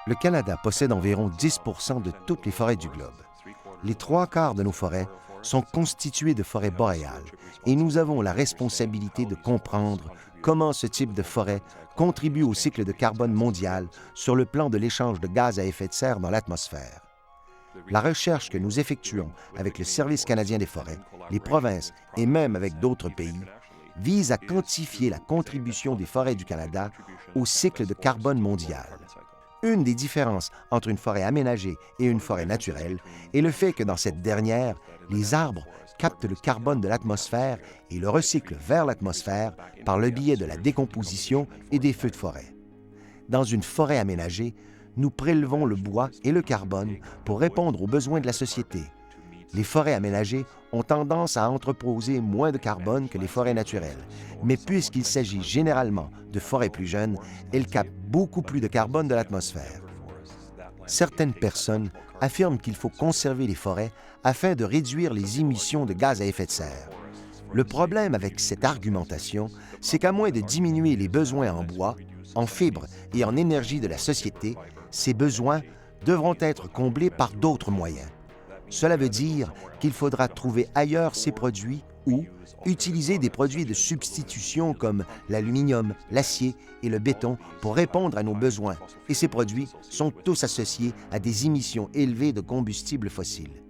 Le Canada possède environ 10 % de toutes les forêts du globe. Les 3/4 de nos forêts sont constituées de forêts boréales et nous avons la responsabilité de comprendre comment ce type de forêt contribue au cycle de carbone mondial sur le plan de l'échange de gaz à effet de serre dans l'atmosphère. La recherche que nous effectuons avec le Service canadien des forêts, les provinces et même avec d'autres pays vise à quantifier la contribution des forêts du Canada au cycle de carbone mondial. Une des différences entre une forêt aménagée et une forêt naturelle est le fait que dans cette dernière, les arbres captent le carbone de l'atmosphère et le recyclent vers l'atmosphère par le biais de la décomposition et des feux de forêt. Dans une forêt aménagée, nous prélevons le bois et le carbone pour répondre aux besoins de la société. Les forêts aménagées ont tendance à entreposer moins de carbone que les forêts naturelles, mais puisqu'il s'agit généralement de forêts plus jeunes, elles captent beaucoup plus de carbone de l'atmosphère. Certaines personnes affirment qu'il faut conserver les forêts afin de réduire les émissions de gaz à effet de serre. Le problème avec cette argumentation, c'est qu'à moins de diminuer les besoins en bois, en fibres et en énergie de la société, ces besoins devront être comblés par d'autres moyens. Cela veut dire qu'il faudra trouver ailleurs ces produits ou utiliser des produits de substitution comme l'aluminium, l'acier et le béton pour répondre à nos besoins. Et ces produits sont tous associés à des émissions élevées de combustibles fossiles.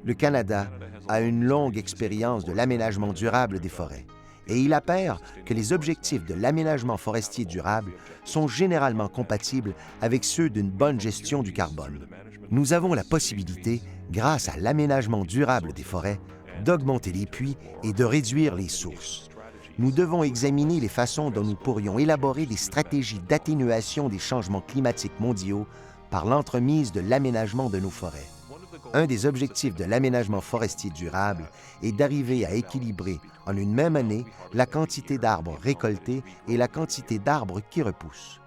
Le Canada a une longue expérience de l'aménagement durable des forêts et il appert que les objectifs de l'aménagement forestier durable sont généralement compatibles avec ceux d'une bonne gestion du carbone. Nous avons la possibilité, grâce à l'aménagement durable des forêts, d'augmenter les puits et de réduire les sources. Nous devons examiner les façons dont nous pourrions élaborer des stratégies d'atténuation des changements climatiques mondiaux par l'entremise de l'aménagement de nos forêts. Un des objectifs de l'aménagement forestier durable est d'arriver à équilibrer en une même année la quantité d'arbres récoltés et la quantité d'arbres qui repoussent.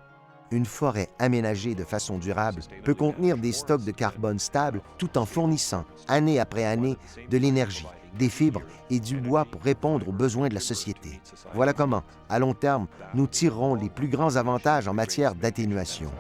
Une forêt aménagée de façon durable peut contenir des stocks de carbone stables tout en fournissant, année après année, de l'énergie, des fibres et du bois pour répondre aux besoins de la société. Voilà comment, à long terme, nous tirerons les plus grands avantages en matière d'atténuation.